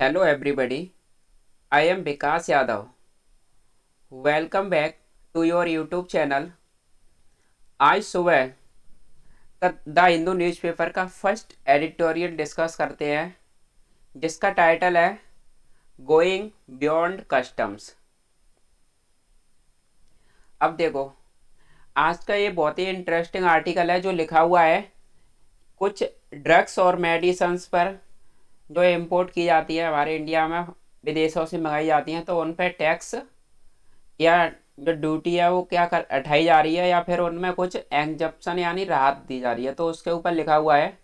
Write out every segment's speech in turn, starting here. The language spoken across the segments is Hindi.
Hello everybody, I am Vikas Yadav. Welcome back to your YouTube channel. आज सुबह द हिंदू न्यूज़पेपर का फर्स्ट एडिटोरियल डिस्कस करते हैं जिसका टाइटल है गोइंग बियॉन्ड कस्टम्स। अब देखो, आज का ये बहुत ही इंटरेस्टिंग आर्टिकल है जो लिखा हुआ है कुछ ड्रग्स और मेडिसिन्स पर जो इम्पोर्ट की जाती है हमारे इंडिया में, विदेशों से मंगाई जाती हैं, तो उन पर टैक्स या जो ड्यूटी है वो क्या कर उठाई जा रही है या फिर उनमें कुछ एग्जप्शन यानी राहत दी जा रही है। तो उसके ऊपर लिखा हुआ है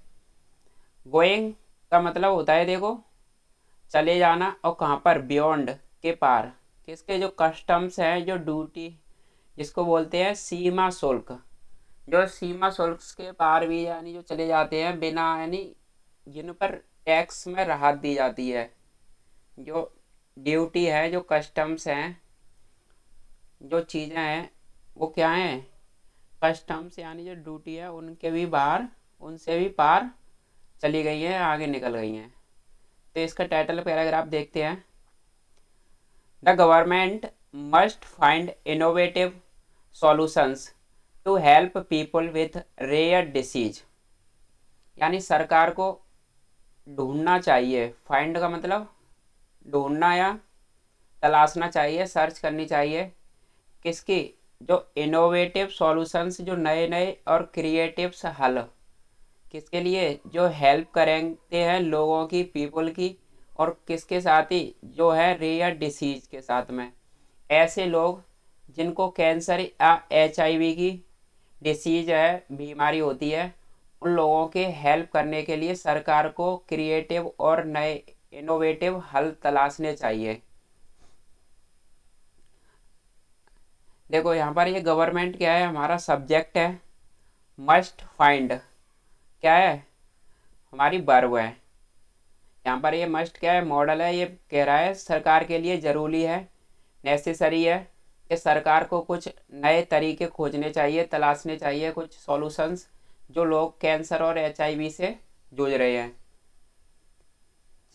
गोइंग का मतलब होता है, देखो, चले जाना, और कहाँ पर, बियॉन्ड के पार, किसके, जो कस्टम्स हैं, जो ड्यूटी जिसको बोलते हैं सीमा शुल्क, जो सीमा शुल्क के पार भी यानी जो चले जाते हैं बिना यानी जिन पर टैक्स में राहत दी जाती है, जो ड्यूटी है, जो कस्टम्स हैं, जो चीज़ें हैं वो क्या हैं, कस्टम्स यानी जो ड्यूटी है उनके भी बाहर, उनसे भी पार चली गई हैं, आगे निकल गई हैं। तो इसका टाइटल पैराग्राफ देखते हैं। The government must find innovative solutions to help people with rare disease, यानी सरकार को ढूंढना चाहिए, फाइंड का मतलब ढूंढना या तलाशना चाहिए, सर्च करनी चाहिए, किसकी, जो इनोवेटिव सॉल्यूशंस, जो नए नए और क्रिएटिव्स हल, किसके लिए, जो हेल्प करेंगे हैं लोगों की, पीपल की, और किसके साथ ही, जो है रेयर डिसीज के साथ में, ऐसे लोग जिनको कैंसर या HIV की डिसीज है, बीमारी होती है, उन लोगों के हेल्प करने के लिए सरकार को क्रिएटिव और नए इनोवेटिव हल तलाशने चाहिए। देखो यहाँ पर ये गवर्नमेंट क्या है, हमारा सब्जेक्ट है, मस्ट फाइंड क्या है, हमारी वर्ब है। यहाँ पर ये मस्ट क्या है, मॉडल है, ये कह रहा है सरकार के लिए ज़रूरी है, नेसेसरी है कि सरकार को कुछ नए तरीके खोजने चाहिए, तलाशने चाहिए, कुछ सॉल्यूशंस, जो लोग कैंसर और HIV से जूझ रहे हैं।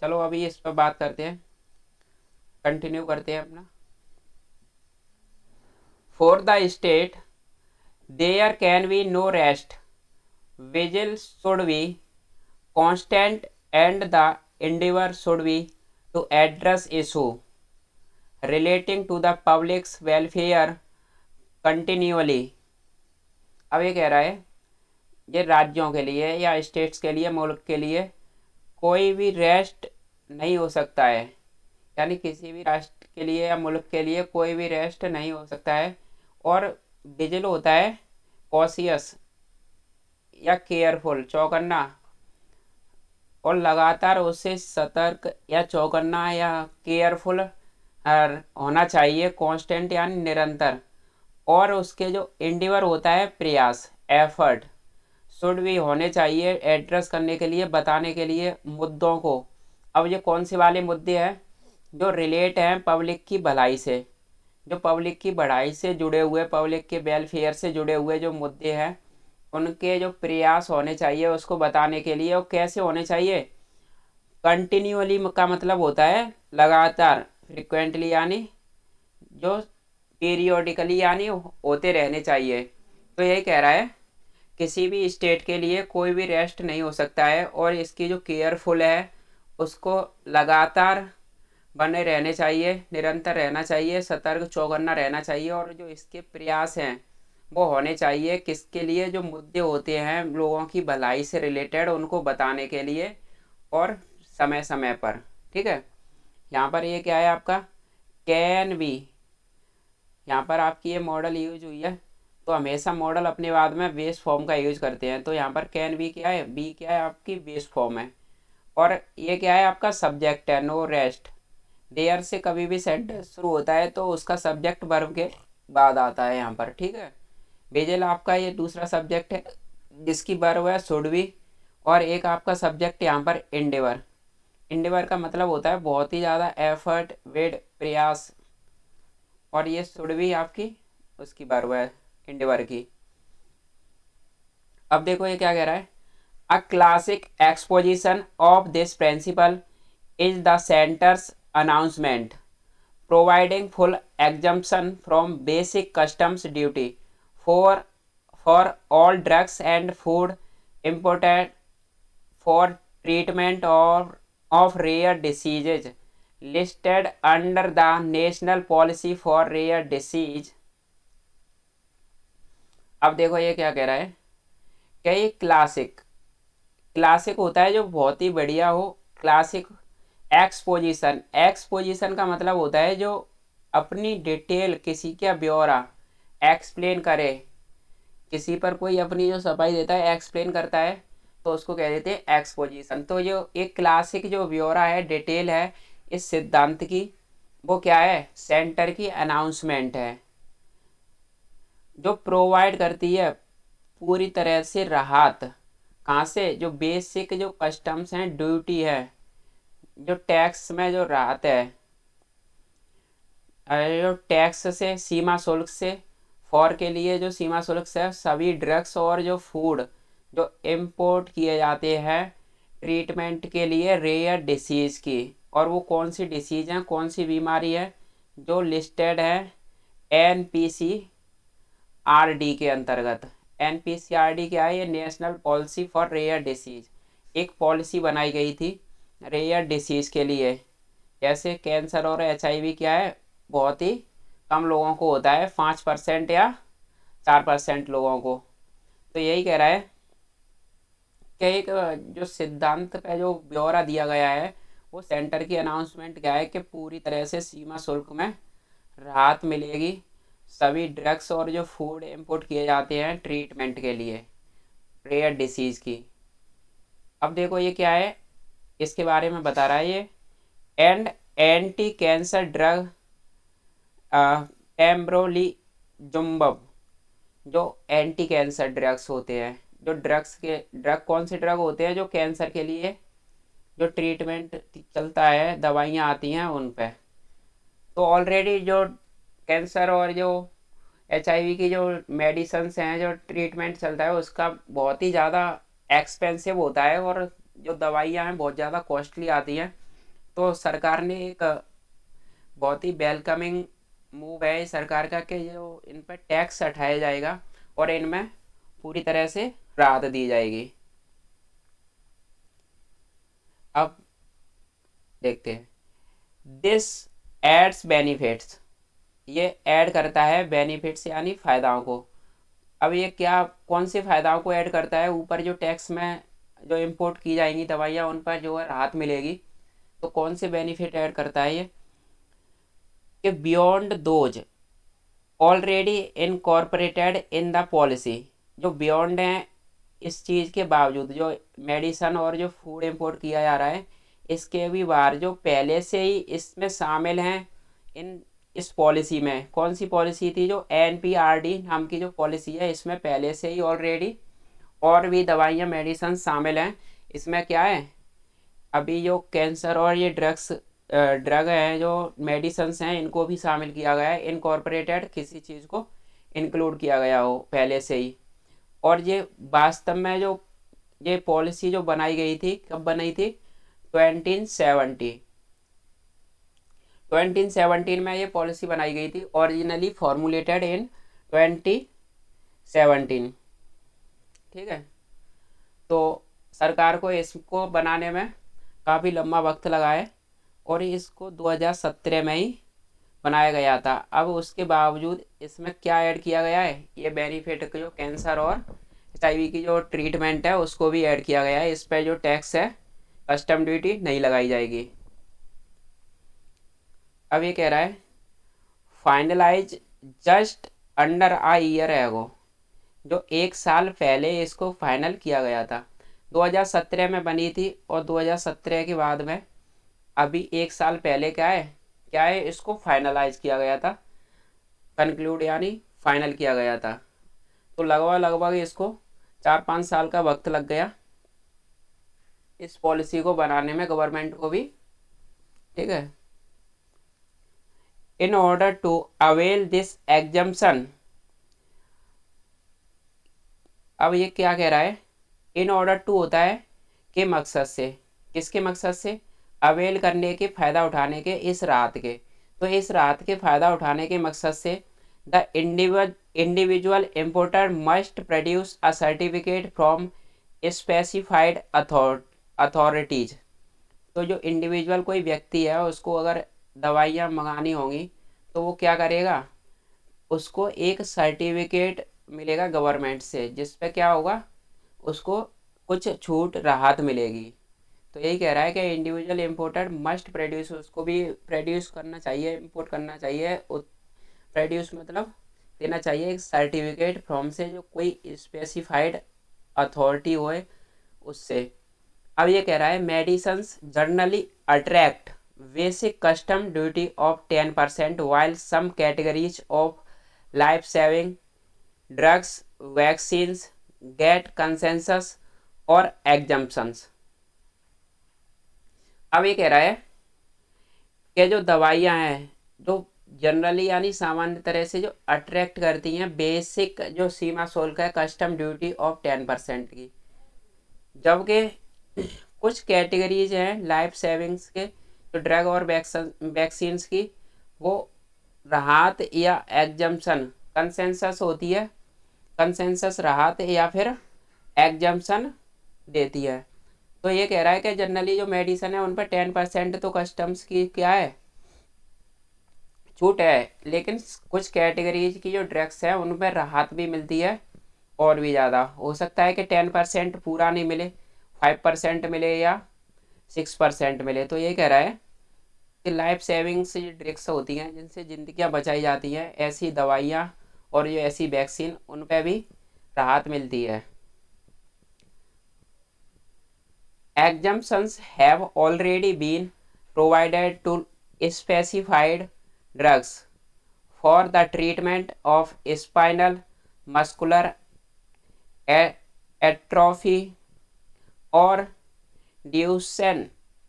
चलो अभी इस पर बात करते हैं, कंटिन्यू करते हैं अपना। For the state there can be no rest, vigil should be constant, and the endeavor should be to address issue relating to the public's welfare continually। अब ये कह रहा है, ये राज्यों के लिए या स्टेट्स के लिए, मुल्क के लिए कोई भी रेस्ट नहीं हो सकता है, यानी किसी भी राष्ट्र के लिए या मुल्क के लिए कोई भी रेस्ट नहीं हो सकता है। और विजिल होता है कॉशियस या केयरफुल, चौकन्ना, और लगातार उससे सतर्क या चौकन्ना या केयरफुल होना चाहिए, कांस्टेंट यानी निरंतर। और उसके जो इंडिवर होता है प्रयास, एफर्ट, शुड भी होने चाहिए एड्रेस करने के लिए, बताने के लिए मुद्दों को। अब ये कौन से वाले मुद्दे हैं, जो रिलेट हैं पब्लिक की भलाई से, जो पब्लिक की भलाई से जुड़े हुए, पब्लिक के वेलफेयर से जुड़े हुए जो मुद्दे हैं, उनके जो प्रयास होने चाहिए उसको बताने के लिए। और कैसे होने चाहिए, कंटिन्यूअली का मतलब होता है लगातार, फ्रिक्वेंटली यानी जो पीरियोडिकली यानी होते रहने चाहिए। तो यही कह रहा है किसी भी स्टेट के लिए कोई भी रेस्ट नहीं हो सकता है, और इसकी जो केयरफुल है उसको लगातार बने रहने चाहिए, निरंतर रहना चाहिए, सतर्क चौकन्ना रहना चाहिए, और जो इसके प्रयास हैं वो होने चाहिए, किसके लिए, जो मुद्दे होते हैं लोगों की भलाई से रिलेटेड, उनको बताने के लिए, और समय समय पर। ठीक है, यहाँ पर ये क्या है आपका, कैन बी, यहाँ पर आपकी ये मॉडल यूज हुई है, तो हमेशा मॉडल अपने बाद में बेस फॉर्म का यूज करते हैं। तो यहाँ पर कैन बी क्या है, बी क्या है आपकी बेस फॉर्म है, और ये क्या है आपका सब्जेक्ट है, नो रेस्ट। देयर से कभी भी सेंटेंस शुरू होता है तो उसका सब्जेक्ट वर्ब के बाद आता है यहाँ पर। ठीक है, बेजल आपका ये दूसरा सब्जेक्ट है जिसकी वर्ब है शुड बी, और एक आपका सब्जेक्ट यहाँ पर इंडेवर। इंडेवर का मतलब होता है बहुत ही ज़्यादा एफर्ट, वेट, प्रयास, और ये शुड भी आपकी उसकी वर्ब है इंडेवर की। अब देखो ये क्या कह रहा है, a classic exposition of this principle is the center's announcement providing full exemption from basic customs duty for for all drugs and food imported for treatment of rare diseases listed under the National Policy for Rare Disease। अब देखो ये क्या कह रहा है कि ये क्लासिक क्लासिक होता है जो बहुत ही बढ़िया हो। क्लासिक एक्सपोजिशन, एक्सपोजिशन का मतलब होता है जो अपनी डिटेल किसी का ब्यौरा एक्सप्लेन करे, किसी पर कोई अपनी जो सफाई देता है एक्सप्लेन करता है तो उसको कह देते हैं एक्सपोजिशन। तो जो एक क्लासिक जो ब्यौरा है डिटेल है इस सिद्धांत की, वो क्या है, सेंटर की अनाउंसमेंट है जो प्रोवाइड करती है पूरी तरह से राहत। कहाँ से, जो बेसिक जो कस्टम्स हैं, ड्यूटी है, जो टैक्स में जो राहत है, जो टैक्स से सीमा शुल्क से, फॉर के लिए जो सीमा शुल्क से सभी ड्रग्स और जो फूड जो इंपोर्ट किए जाते हैं ट्रीटमेंट के लिए रेयर डिसीज़ की। और वो कौन सी डिसीज़ है, कौन सी बीमारी है, जो लिस्टेड है एनपीसी आरडी के अंतर्गत। एनपीसीआरडी क्या है, ये national policy for rare disease, एक पॉलिसी बनाई गई थी रेयर डिसीज के लिए। जैसे कैंसर और एचआईवी क्या है, बहुत ही कम लोगों को होता है, 5% या 4% लोगों को। तो यही कह रहा है कि एक जो सिद्धांत का जो ब्यौरा दिया गया है वो सेंटर की अनाउंसमेंट क्या है कि पूरी तरह से सीमा शुल्क में राहत मिलेगी सभी ड्रग्स और जो फूड इंपोर्ट किए जाते हैं ट्रीटमेंट के लिए रेयर डिसीज़ की। अब देखो ये क्या है, इसके बारे में बता रहा है ये, एंड एंटी कैंसर ड्रग पेम्ब्रोलिजुम्ब, जो एंटी कैंसर ड्रग्स होते हैं, जो ड्रग कौन से ड्रग होते हैं जो कैंसर के लिए जो ट्रीटमेंट चलता है, दवाइयाँ आती हैं उन पे। तो ऑलरेडी जो कैंसर और जो एचआईवी की जो मेडिसन्स हैं, जो ट्रीटमेंट चलता है उसका बहुत ही ज़्यादा एक्सपेंसिव होता है और जो दवाइयाँ हैं बहुत ज़्यादा कॉस्टली आती हैं। तो सरकार ने एक बहुत ही वेलकमिंग मूव है सरकार का कि जो इन पर टैक्स हटाया जाएगा और इनमें पूरी तरह से राहत दी जाएगी। अब देखते हैं, दिस एड्स बेनिफिट्स, ये ऐड करता है बेनिफिट्स यानी फ़ायदाओं को। अब ये क्या, कौन से फ़ायदाओं को ऐड करता है, ऊपर जो टैक्स में जो इंपोर्ट की जाएंगी दवाइयाँ उन पर जो है राहत मिलेगी। तो कौन से बेनिफिट ऐड करता है ये, कि beyond those already incorporated in the policy, जो बियॉन्ड हैं इस चीज़ के बावजूद, जो मेडिसन और जो फूड इंपोर्ट किया जा रहा है इसके भी बाहर जो पहले से ही इसमें शामिल हैं इन इस पॉलिसी में। कौन सी पॉलिसी थी, जो एनपीआरडी नाम की जो पॉलिसी है इसमें पहले से ही ऑलरेडी और भी दवाइयाँ मेडिसन शामिल हैं। इसमें क्या है, अभी जो कैंसर और ये ड्रग हैं जो मेडिसन्स हैं इनको भी शामिल किया गया है, इनकॉर्पोरेटेड किसी चीज़ को इंक्लूड किया गया हो पहले से ही। और ये वास्तव में जो ये पॉलिसी जो बनाई गई थी, कब बनाई थी, 2017 2017 में ये पॉलिसी बनाई गई थी, ओरिजिनली फॉर्मुलेटेड इन 2017। ठीक है, तो सरकार को इसको बनाने में काफ़ी लंबा वक्त लगा है और इसको 2017 में ही बनाया गया था। अब उसके बावजूद इसमें क्या ऐड किया गया है, ये बेनिफिट जो कैंसर और एचआईवी की जो ट्रीटमेंट है उसको भी ऐड किया गया है। इस पर जो टैक्स है कस्टम ड्यूटी नहीं लगाई जाएगी। अब ये कह रहा है फाइनलाइज जस्ट अंडर आ ईयर एगो, जो एक साल पहले इसको फाइनल किया गया था। 2017 में बनी थी और 2017 के बाद में अभी एक साल पहले क्या है इसको फाइनलाइज किया गया था, कंक्लूड यानी फाइनल किया गया था। तो लगभग लगभग इसको 4-5 साल का वक्त लग गया इस पॉलिसी को बनाने में, गवर्नमेंट को भी। ठीक है, in order to avail this exemption, अब ये क्या कह रहा है, इन ऑर्डर टू होता है के मकसद से, किसके मकसद से, अवेल करने के, फ़ायदा उठाने के इस राहत के। तो इस राहत के फ़ायदा उठाने के मकसद से the individual importer must produce a certificate from specified authorities. तो जो इंडिविजुअल कोई व्यक्ति है उसको अगर दवाइयाँ मंगानी होंगी तो वो क्या करेगा, उसको एक सर्टिफिकेट मिलेगा गवर्नमेंट से, जिस पे क्या होगा, उसको कुछ छूट राहत मिलेगी। तो यही कह रहा है कि इंडिविजुअल इम्पोर्टर मस्ट प्रोड्यूस, उसको भी प्रोड्यूस करना चाहिए, इम्पोर्ट करना चाहिए, प्रोड्यूस मतलब देना चाहिए एक सर्टिफिकेट फ्रॉम से, जो कोई स्पेसिफाइड अथॉरिटी होए उससे। अब ये कह रहा है medicines generally attract basic custom duty of 10% while some categories of life saving drugs vaccines get concessions और एग्जम्पशंस। अब ये कह रहा है कि जो दवाइयाँ हैं जो जनरली यानी सामान्य तरह से जो अट्रैक्ट करती हैं बेसिक जो सीमा शुल्क है कस्टम ड्यूटी ऑफ 10% की, जबकि कुछ कैटेगरीज हैं लाइफ सेविंग्स के जो ड्रग और वैक्सीन्स की, वो राहत या एग्जम्पशन कंसेंसस होती है, कंसेंसस राहत या फिर एग्जम्पशन देती है। तो ये कह रहा है कि जनरली जो मेडिसिन है उन पर 10% तो कस्टम्स की क्या है, छूट है, लेकिन कुछ कैटेगरीज की जो ड्रग्स है उन पर राहत भी मिलती है, और भी ज़्यादा हो सकता है कि 10% पूरा नहीं मिले, 5% मिले या 6% मिले। तो ये कह रहा है कि लाइफ सेविंग्स जो ड्रग्स होती हैं जिनसे ज़िंदगियां बचाई जाती हैं, ऐसी दवाइयाँ और जो ऐसी वैक्सीन, उन पर भी राहत मिलती है। Exemptions have already been provided to specified drugs for the treatment of spinal muscular atrophy और ड्यूसेन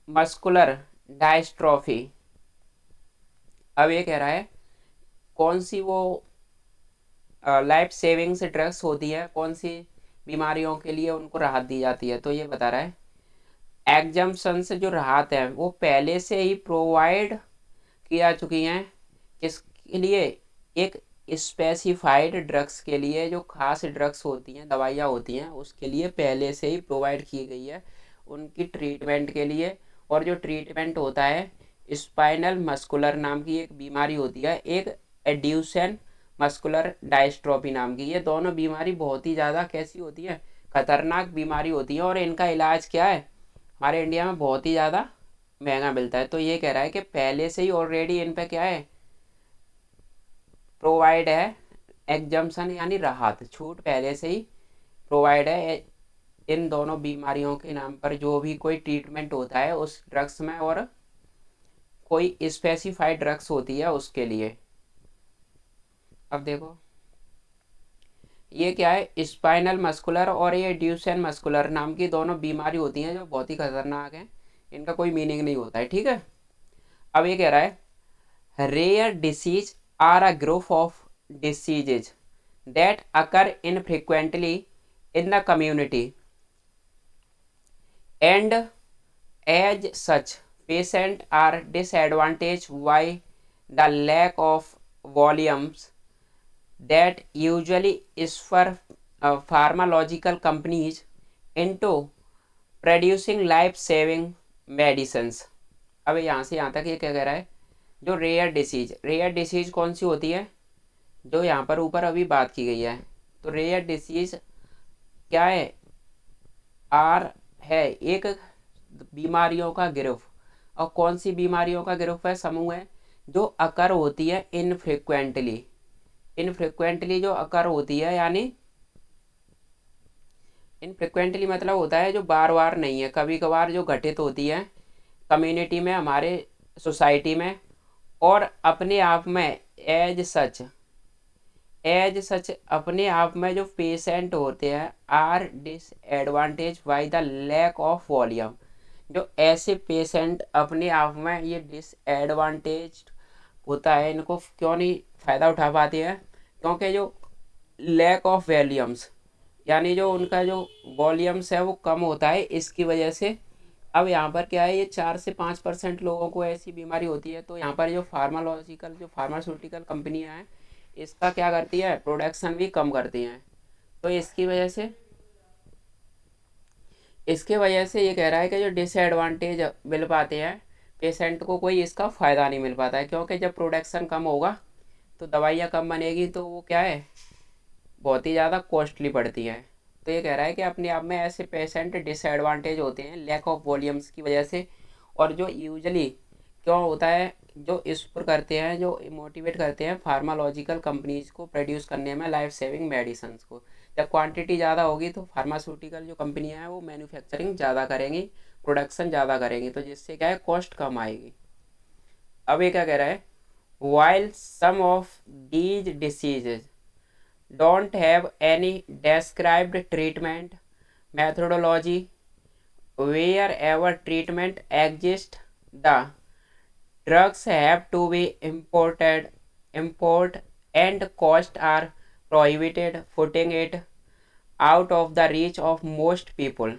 मस्कुलर डायस्ट्रॉफी। अब ये कह रहा है कौन सी वो लाइफ सेविंग्स ड्रग्स होती है, कौन सी बीमारियों के लिए उनको राहत दी जाती है। तो ये बता रहा है एग्जम्पशंस जो राहत है वो पहले से ही प्रोवाइड किया चुकी हैं, किसके लिए, एक स्पेसिफाइड ड्रग्स के लिए, जो खास ड्रग्स होती हैं, दवाइयाँ होती हैं, उसके लिए पहले से ही प्रोवाइड की गई है उनकी ट्रीटमेंट के लिए। और जो ट्रीटमेंट होता है स्पाइनल मस्कुलर नाम की एक बीमारी होती है, एक एड्यूसेन मस्कुलर डायस्ट्रोफी नाम की, ये दोनों बीमारी बहुत ही ज़्यादा कैसी होती है, खतरनाक बीमारी होती है, और इनका इलाज क्या है, हमारे इंडिया में बहुत ही ज़्यादा महंगा मिलता है। तो ये कह रहा है कि पहले से ही ऑलरेडी इन पे क्या है, प्रोवाइड है एग्जम्पशन यानी राहत, छूट पहले से ही प्रोवाइड है इन दोनों बीमारियों के नाम पर, जो भी कोई ट्रीटमेंट होता है उस ड्रग्स में और कोई स्पेसिफाइड ड्रग्स होती है उसके लिए। अब देखो ये क्या है, स्पाइनल मस्कुलर और ये ड्यूसेन मस्कुलर नाम की दोनों बीमारी होती हैं जो बहुत ही खतरनाक हैं, इनका कोई मीनिंग नहीं होता है, ठीक है। अब ये कह रहा है rare disease are a group of diseases that occur infrequently in the community and as such patient are disadvantage by the lack of volumes that usually is for pharmacological companies into producing life saving medicines। अब यहाँ से यहाँ तक ये क्या कह रहा है, जो रेयर डिसीज कौन सी होती है, जो यहाँ पर ऊपर अभी बात की गई है। तो रेयर डिसीज क्या है, आर है एक बीमारियों का गिरोह, और कौन सी बीमारियों का गिरोह है, समूह है, जो अकर होती है इनफ्रिक्वेंटली जो अकर होती है, यानी इनफ्रिक्वेंटली मतलब होता है जो बार बार नहीं है, कभी कभार जो घटित होती है कम्युनिटी में, हमारे सोसाइटी में, और अपने आप में एज सच अपने आप में जो पेशेंट होते हैं are disadvantage by the lack of volume, जो ऐसे पेशेंट अपने आप में ये डिसएडवांटेज होता है, इनको क्यों नहीं फ़ायदा उठा पाते हैं, क्योंकि जो लैक ऑफ वॉल्यूम्स यानी जो उनका जो वॉल्यूम्स है वो कम होता है, इसकी वजह से अब यहाँ पर क्या है, ये 4 से 5% लोगों को ऐसी बीमारी होती है। तो यहाँ पर जो फार्मास्यूटिकल कंपनियाँ हैं, इसका क्या करती है, प्रोडक्शन भी कम करती हैं। तो इसके वजह से ये कह रहा है कि जो डिसएडवांटेज मिल पाते हैं पेशेंट को, कोई इसका फ़ायदा नहीं मिल पाता है, क्योंकि जब प्रोडक्शन कम होगा तो दवाइयाँ कम बनेगी, तो वो क्या है, बहुत ही ज़्यादा कॉस्टली पड़ती हैं। तो ये कह रहा है कि अपने आप में ऐसे पेशेंट डिसएडवांटेज होते हैं लैक ऑफ वॉल्यूम्स की वजह से। और जो यूजली क्यों होता है, जो इंस्पोर करते हैं, जो मोटिवेट करते हैं फार्मालॉजिकल कंपनीज को प्रोड्यूस करने में लाइफ सेविंग मेडिसिन को। जब क्वांटिटी ज़्यादा होगी तो फार्मास्यूटिकल जो कंपनियां हैं वो मैन्युफैक्चरिंग ज़्यादा करेंगी, प्रोडक्शन ज़्यादा करेंगी, तो जिससे क्या है, कॉस्ट कम आएगी। अब ये क्या कह रहा है, while some of these diseases don't have any described treatment methodology. Wherever treatment exists, the drugs have to be import and costs are prohibited, putting it out of the reach of most people.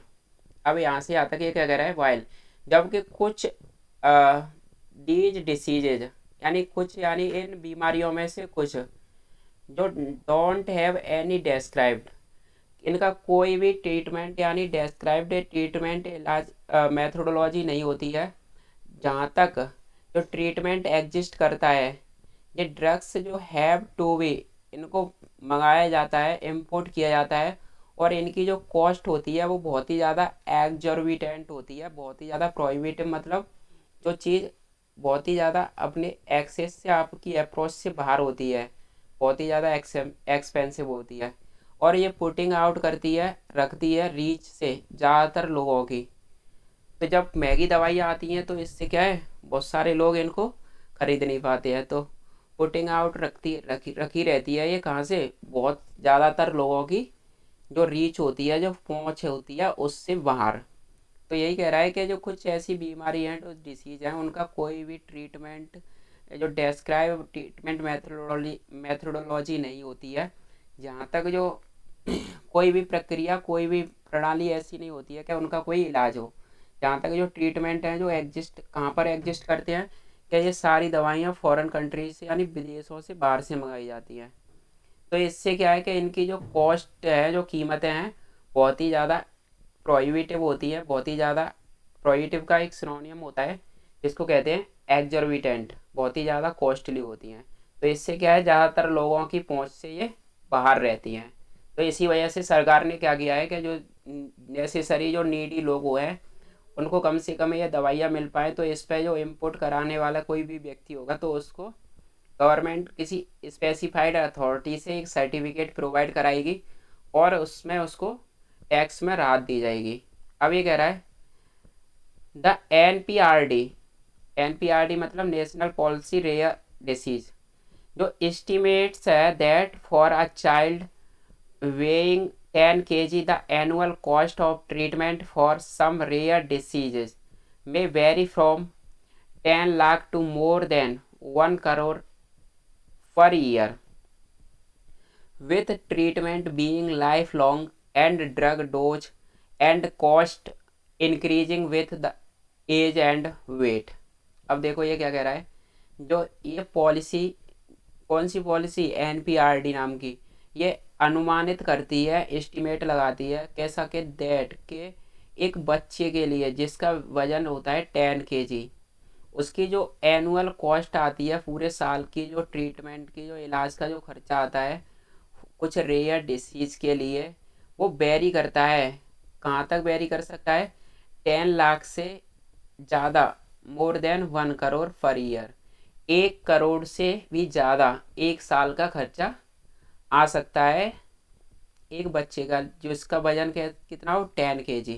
अब यहाँ से यहाँ तक ये क्या कह रहा है, वाइल जबकि कुछ दीज डिसीजेज यानी इन बीमारियों में से कुछ जो डोंट हैव एनी डेस्क्राइब्ड, इनका कोई भी ट्रीटमेंट यानी डेस्क्राइब्ड ट्रीटमेंट इलाज मेथोडोलॉजी नहीं होती है। जहाँ तक जो ट्रीटमेंट एग्जिस्ट करता है, ये ड्रग्स जो हैव टू बी, इनको मंगाया जाता है, इंपोर्ट किया जाता है, और इनकी जो कॉस्ट होती है वो बहुत ही ज़्यादा एग्जॉर्बिटेंट होती है, बहुत ही ज़्यादा प्रोहिबिटिव, मतलब जो चीज़ बहुत ही ज़्यादा अपने एक्सेस से, आपकी अप्रोच से बाहर होती है, बहुत ही ज़्यादा एक्सपेंसिव होती है। और ये पुटिंग आउट रखती है रीच से ज़्यादातर लोगों की। तो जब महंगी दवाइयाँ आती हैं तो इससे क्या है, बहुत सारे लोग इनको खरीद नहीं पाते हैं, तो पुटिंग आउट रखी रहती है ये कहाँ से, बहुत ज़्यादातर लोगों की जो रीच होती है, जो पहुँच होती है उससे बाहर। तो यही कह रहा है कि जो कुछ ऐसी बीमारी हैं, जो डिसीज हैं, उनका कोई भी ट्रीटमेंट, जो डेस्क्राइब ट्रीटमेंट मेथोडोलॉजी नहीं होती है। जहाँ तक जो कोई भी प्रक्रिया, कोई भी प्रणाली ऐसी नहीं होती है कि उनका कोई इलाज हो। जहाँ तक जो ट्रीटमेंट हैं, जो एग्जिस्ट कहाँ पर एग्जिस्ट करते हैं, कि ये सारी दवाइयाँ फॉरेन कंट्रीज से यानी विदेशों से, बाहर से मंगाई जाती हैं। तो इससे क्या है कि इनकी जो कॉस्ट है, जो कीमतें हैं, बहुत ही ज़्यादा प्रोहिबिटिव होती है, बहुत ही ज़्यादा। प्रोहिबिटिव का एक सिनोनियम होता है जिसको कहते हैं एग्जॉर्बिटेंट, बहुत ही ज़्यादा कॉस्टली होती हैं। तो इससे क्या है, ज़्यादातर लोगों की पहुंच से ये बाहर रहती हैं। तो इसी वजह से सरकार ने क्या किया है कि जो नेसेसरी, जो नीडी लोग हैं, उनको कम से कम ये दवाइयाँ मिल पाए, तो इस पर जो इम्पोर्ट कराने वाला कोई भी व्यक्ति होगा तो उसको गवर्नमेंट किसी स्पेसिफाइड अथॉरिटी से एक सर्टिफिकेट प्रोवाइड कराएगी, और उसमें उसको टैक्स में राहत दी जाएगी। अब ये कह रहा है the N P R D मतलब नेशनल पॉलिसी रेयर डिसीज, जो एस्टिमेट्स है that for a child weighing 10 kg, the annual cost of treatment for some rare diseases may vary from 10 lakh to more than 1 crore per year, with treatment being lifelong and drug dose and cost increasing with the age and weight. अब देखो ये क्या कह रहा है, जो ये पॉलिसी, कौन सी पॉलिसी, एनपीआरडी नाम की, ये अनुमानित करती है, एस्टिमेट लगाती है कैसा, के दैट के एक बच्चे के लिए जिसका वजन होता है 10 kg, उसकी जो एनुअल कॉस्ट आती है पूरे साल की, जो ट्रीटमेंट की, जो इलाज का जो खर्चा आता है कुछ रेयर डिसीज के लिए, वो वेरी करता है। कहाँ तक वेरी कर सकता है, 10 लाख से ज़्यादा, more than 1 crore per year, 1 crore से भी ज़्यादा एक साल का खर्चा आ सकता है एक बच्चे का, जो इसका वजन कितना हो, 10 kg।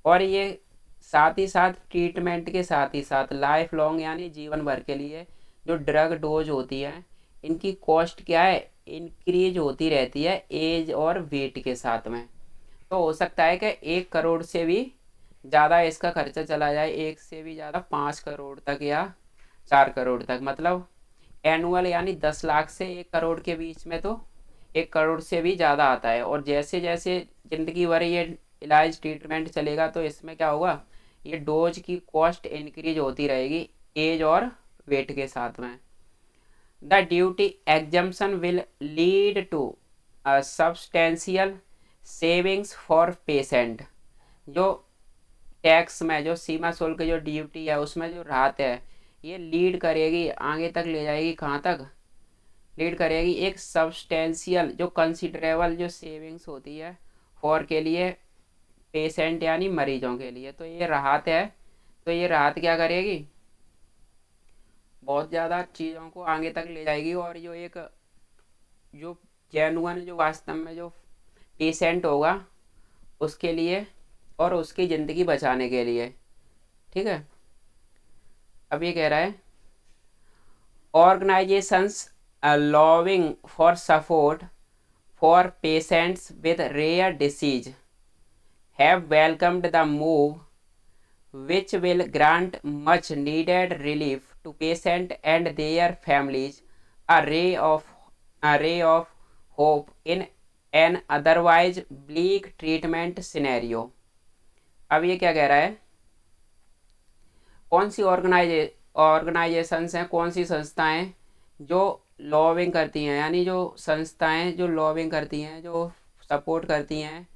और ये साथ ही साथ ट्रीटमेंट के साथ ही साथ लाइफ लॉन्ग यानी जीवन भर के लिए जो ड्रग डोज होती है, इनकी कॉस्ट क्या है, इंक्रीज होती रहती है एज और वेट के साथ में। तो हो सकता है कि 1 करोड़ से भी ज़्यादा इसका खर्चा चला जाए, एक से भी ज़्यादा 5 करोड़ तक या 4 करोड़ तक, मतलब एनुअल यानी 10 लाख से 1 करोड़ के बीच में, तो 1 करोड़ से भी ज़्यादा आता है। और जैसे जैसे ज़िंदगी भर ये इलाज ट्रीटमेंट चलेगा तो इसमें क्या होगा, ये डोज की कॉस्ट इंक्रीज होती रहेगी एज और वेट के साथ में। The duty exemption will lead to substantial savings for patient. जो टैक्स में जो सीमा शुल्क जो ड्यूटी है उसमें जो राहत है ये लीड करेगी, आगे तक ले जाएगी, कहाँ तक लीड करेगी, एक सब्सटेंशियल जो कंसिडरेबल जो सेविंग्स होती है फॉर के लिए पेशेंट यानी मरीजों के लिए। तो ये राहत है, तो ये राहत क्या करेगी, बहुत ज़्यादा चीज़ों को आगे तक ले जाएगी और जो एक जो जेनुअन जो वास्तव में जो पेशेंट होगा उसके लिए और उसकी ज़िंदगी बचाने के लिए। ठीक है, अब ये कह रहा है organisations allowing for support for patients with rare disease have welcomed the move, which will grant much needed relief to patients and their families, a ray of hope in an otherwise bleak treatment scenario। अब ये क्या कह रहा है, कौन सी ऑर्गेनाइजेशंस हैं, कौन सी संस्थाएं जो लॉबिंग करती हैं, यानी जो संस्थाएं जो लॉबिंग करती हैं, जो सपोर्ट करती हैं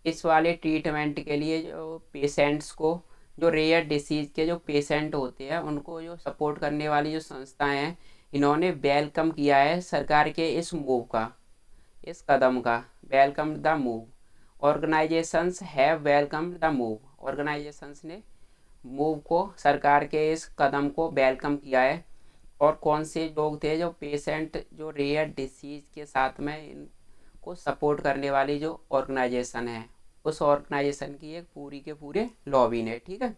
इस वाले ट्रीटमेंट के लिए, जो पेशेंट्स को, जो रेयर डिसीज़ के जो पेशेंट होते हैं उनको जो सपोर्ट करने वाली जो संस्थाएं हैं, इन्होंने वेलकम किया है सरकार के इस मूव का, इस कदम का। Welcome the move, organisations have welcome the move, organisations ने मूव को, सरकार के इस कदम को वेलकम किया है। और कौन से लोग थे, जो पेशेंट जो रेयर डिसीज़ के साथ में इनको सपोर्ट करने वाली जो ऑर्गेनाइजेशन है, उस ऑर्गेनाइजेशन की एक पूरी के पूरे लॉबी ने। ठीक है,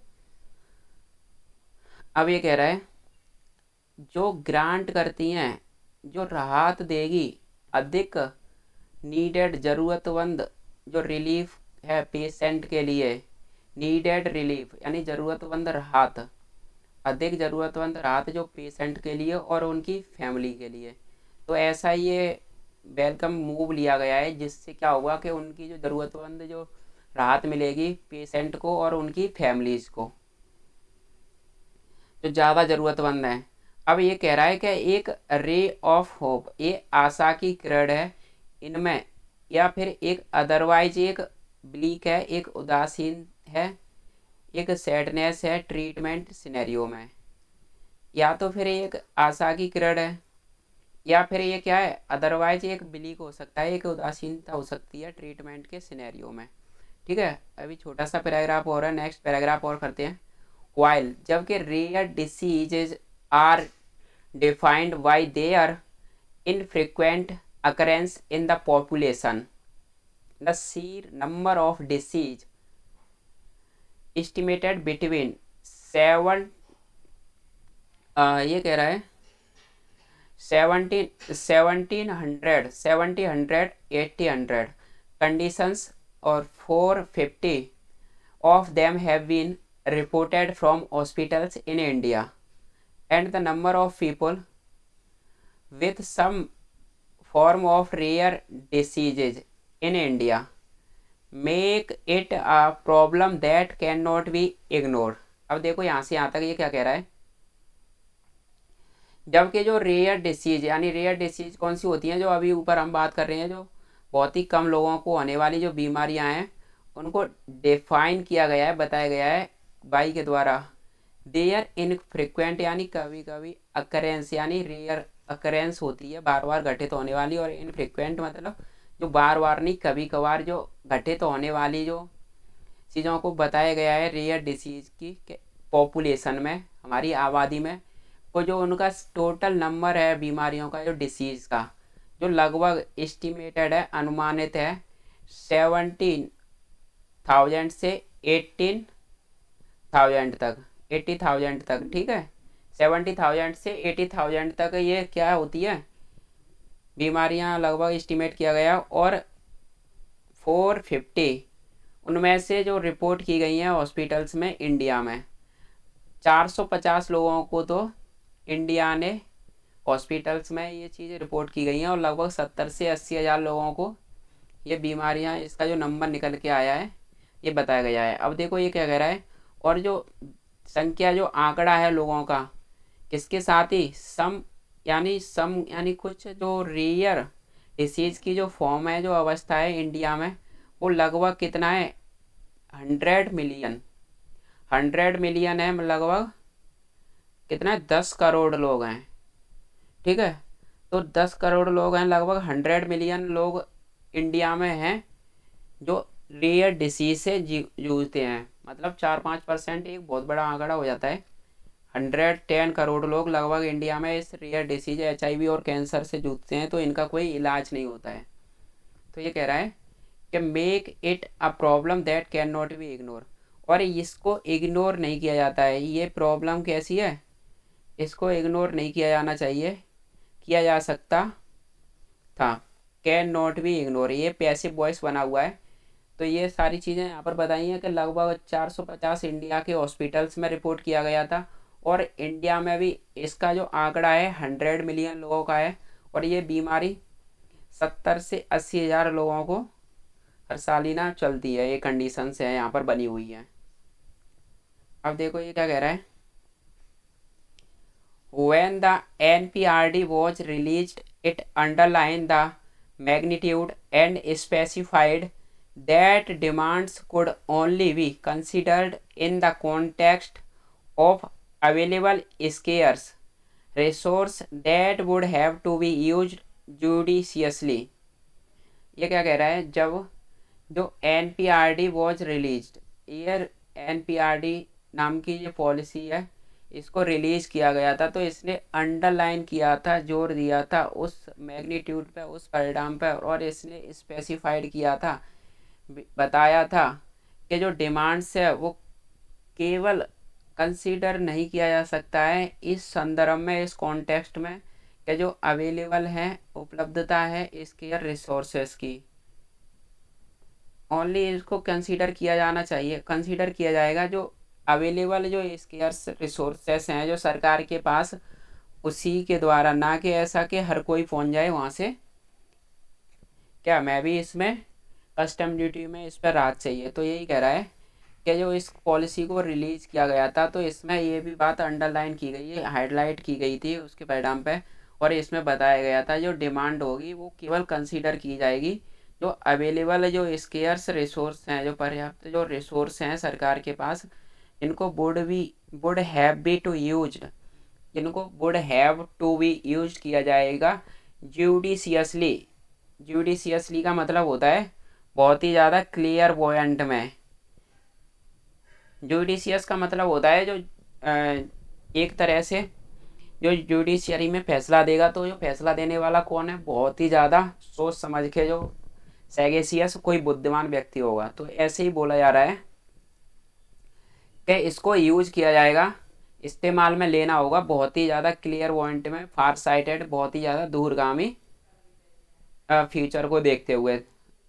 अब ये कह रहा है जो ग्रांट करती हैं, जो राहत देगी अधिक नीडेड ज़रूरतमंद जो रिलीफ है पेशेंट के लिए, नीडेड रिलीफ यानी ज़रूरतमंद राहत, अधिक ज़रूरतमंद राहत जो पेशेंट के लिए और उनकी फैमिली के लिए। तो ऐसा ये वेलकम मूव लिया गया है जिससे क्या होगा कि उनकी जो ज़रूरतमंद जो राहत मिलेगी पेशेंट को और उनकी फैमिलीज़ को जो ज़्यादा ज़रूरतमंद हैं। अब ये कह रहा है कि एक रे ऑफ होप, ये आशा की किरण है इनमें, या फिर एक अदरवाइज एक ब्लीक है, एक उदासीन है, एक सैडनेस है ट्रीटमेंट सिनेरियो में। या तो फिर एक आशा की किरण है, या फिर ये क्या है, अदरवाइज एक ब्लीक हो सकता है, एक उदासीनता हो सकती है ट्रीटमेंट के सिनेरियो में। ठीक है, अभी छोटा सा पैराग्राफ और है, नेक्स्ट पैराग्राफ और करते हैं। वाइल, जबकि rare diseases are defined by their infrequent occurrence in the population, the sheer number of disease estimated between 7 ये कह रहा है 1700 conditions और 450 of them have been reported from hospitals in India, and the number of people with some form of rare diseases in India make it a problem that cannot be ignored। अब देखो यहाँ से यहाँ तक ये क्या कह रहा है, जबकि जो रेयर डिसीज यानी रेयर डिसीज कौन सी होती हैं, जो अभी ऊपर हम बात कर रहे हैं, जो बहुत ही कम लोगों को होने वाली जो बीमारियां हैं उनको डिफाइन किया गया है, बताया गया है बाई के द्वारा। देयर इनफ्रिक्वेंट यानी कभी कभी, अकरेंस यानी रेयर अकरेंस होती है, बार बार घटित होने वाली, और इनफ्रिक्वेंट मतलब जो बार बार नहीं कभी कभार जो घटित होने वाली जो चीज़ों को बताया गया है रेयर डिसीज़ की पॉपुलेशन में, हमारी आबादी में, वो जो उनका टोटल नंबर है बीमारियों का जो डिसीज़ का, जो लगभग एस्टिमेटेड है, अनुमानित है 17,000 से 18,000 तक, 80,000 तक। ठीक है, 70,000 से 80,000 तक ये क्या होती है बीमारियां लगभग एस्टिमेट किया गया, और 450 उनमें से जो रिपोर्ट की गई हैं हॉस्पिटल्स में इंडिया में। 450 लोगों को तो इंडिया ने हॉस्पिटल्स में ये चीज़ें रिपोर्ट की गई हैं, और लगभग 70 से 80 हज़ार लोगों को ये बीमारियां, इसका जो नंबर निकल के आया है ये बताया गया है। अब देखो ये क्या कह रहा है, और जो संख्या जो आंकड़ा है लोगों का किसके साथ ही सम यानी कुछ जो रेयर डिसीज की जो फॉर्म है जो अवस्था है इंडिया में वो लगभग कितना है 100 मिलियन 100 मिलियन है लगभग कितना है 10 करोड़ लोग हैं। ठीक है, तो 10 करोड़ लोग हैं लगभग 100 मिलियन लोग इंडिया में हैं जो रेयर डिसीज से जूझते हैं। मतलब 4-5% एक बहुत बड़ा आंकड़ा हो जाता है। 110 करोड़ लोग लगभग इंडिया में इस रेयर डिसीज HIV और कैंसर से जूझते हैं, तो इनका कोई इलाज नहीं होता है। तो ये कह रहा है कि make it a problem that can not be ignore, और इसको इग्नोर नहीं किया जाता है। ये प्रॉब्लम कैसी है, इसको इग्नोर नहीं किया जाना चाहिए, किया जा सकता था। कैन नॉट बी इग्नोर ये पैसिव वॉइस बना हुआ है। तो ये सारी चीज़ें यहाँ पर बताई हैं कि लगभग 450 इंडिया के हॉस्पिटल्स में रिपोर्ट किया गया था, और इंडिया में भी इसका जो आंकड़ा है 100 मिलियन लोगों का है, और ये बीमारी 70 से 80 हज़ार लोगों को हर सालिना चलती है। ये कंडीशन है यहाँ पर बनी हुई है। अब देखो ये क्या कह रहा है, when the NPRD was released it underlined the magnitude and specified that demands could only be considered in the context of available scarce resource that would have to be used judiciously। ये क्या कह रहा है, जब जो NPRD वॉज रिलीज्ड, ये NPRD नाम की जो पॉलिसी है इसको रिलीज किया गया था, तो इसने अंडरलाइन किया था, जोर दिया था उस मैग्नीट्यूड पे, उस परिणाम पे, और इसने स्पेसिफाइड किया था, बताया था कि जो डिमांड्स है वो केवल कंसीडर नहीं किया जा सकता है इस संदर्भ में, इस कॉन्टेक्स्ट में, कि जो अवेलेबल है, उपलब्धता है स्केयर रिसोर्सेस की, ओनली इसको कंसीडर किया जाना चाहिए, कंसीडर किया जाएगा जो अवेलेबल जो स्केयर्स रिसोर्सेस हैं जो सरकार के पास, उसी के द्वारा, ना कि ऐसा कि हर कोई पहुंच जाए वहाँ से। क्या मैं भी इसमें कस्टम ड्यूटी में इस पर राहत चाहिए। तो यही कह रहा है कि जो इस पॉलिसी को रिलीज किया गया था तो इसमें ये भी बात अंडरलाइन की गई है, हाईलाइट की गई थी उसके परिणाम पे, और इसमें बताया गया था जो डिमांड होगी वो केवल कंसीडर की जाएगी जो अवेलेबल जो स्केयर्स रिसोर्स हैं, जो पर्याप्त जो रिसोर्स हैं सरकार के पास, इनको would have be to used, इनको would have to be use किया जाएगा जुडिशियसली। जुडिशियसली का मतलब होता है बहुत ही ज़्यादा क्लियर वॉयंट में। जुडिशियस का मतलब होता है जो एक तरह से जो जुडिशियरी में फैसला देगा, तो जो फैसला देने वाला कौन है, बहुत ही ज़्यादा सोच समझ के जो सैगेसियस कोई बुद्धिमान व्यक्ति होगा। तो ऐसे ही बोला जा रहा है कि इसको यूज किया जाएगा, इस्तेमाल में लेना होगा बहुत ही ज़्यादा क्लियर पॉइंट में, फार साइटेड, बहुत ही ज़्यादा दूरगामी फ्यूचर को देखते हुए,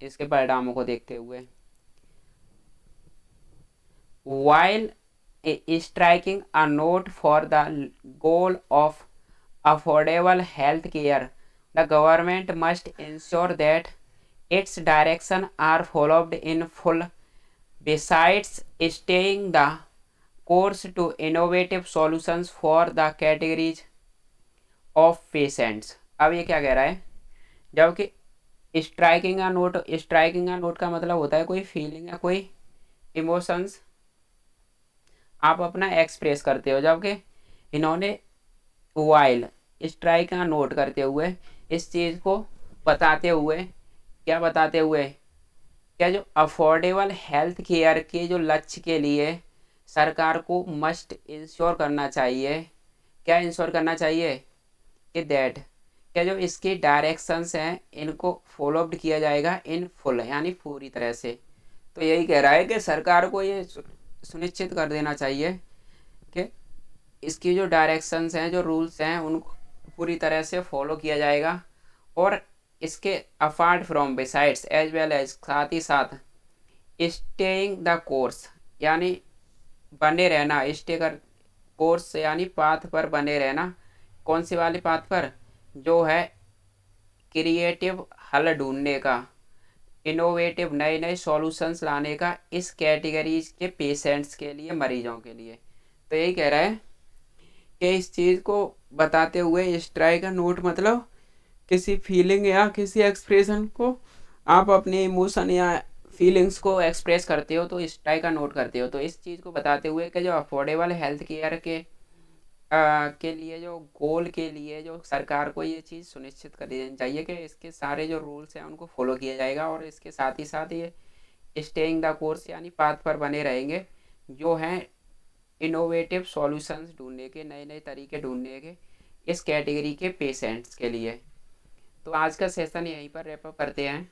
इसके परिणामों को देखते हुए। while striking a note for the goal of affordable health care, the government must ensure that its direction are followed in full, besides staying the course to innovative solutions for the categories of patients। अब ये क्या कह रहा है, जबकि स्ट्राइकिंग अ नोट का मतलब होता है कोई फीलिंग या कोई इमोशंस आप अपना एक्सप्रेस करते हो, जबकि इन्होंने वाइल स्ट्राइक का नोट करते हुए इस चीज़ को बताते हुए, क्या बताते हुए, क्या जो अफोर्डेबल हेल्थ केयर के जो लक्ष्य के लिए सरकार को मस्ट इंश्योर करना चाहिए, क्या इंश्योर करना चाहिए कि दैट, क्या जो इसकी डायरेक्शंस हैं इनको फॉलोअप किया जाएगा इन फुल, यानी पूरी तरह से। तो यही कह रहा है कि सरकार को ये सुनिश्चित कर देना चाहिए कि इसकी जो डायरेक्शंस हैं, जो रूल्स हैं, उनको पूरी तरह से फॉलो किया जाएगा, और इसके apart from, besides, as well as, साथ ही साथ, स्टेइंग द कोर्स, यानी बने रहना, स्टे कर, कोर्स यानी पाथ पर बने रहना, कौन सी वाली पाथ पर, जो है क्रिएटिव हल ढूंढने का, इनोवेटिव नए नए सॉल्यूशंस लाने का इस कैटेगरी के पेशेंट्स के लिए, मरीजों के लिए। तो यही कह रहा है कि इस चीज़ को बताते हुए इस ट्राई का नोट मतलब किसी फीलिंग या किसी एक्सप्रेशन को आप अपने इमोशन या फीलिंग्स को एक्सप्रेस करते हो तो इस टाइप का नोट करते हो। तो इस चीज़ को बताते हुए कि जो अफोर्डेबल हेल्थ केयर के लिए, जो गोल के लिए, जो सरकार को ये चीज़ सुनिश्चित कर देनी चाहिए कि इसके सारे जो रूल्स हैं उनको फॉलो किया जाएगा, और इसके साथ ही साथ ये स्टेइंग द कोर्स यानी पाथ पर बने रहेंगे, जो हैं इनोवेटिव सॉल्यूशंस ढूंढने के, नए नए तरीके ढूंढने के इस कैटेगरी के पेशेंट्स के लिए। तो आज का सेशन यहीं पर रैप अप करते हैं।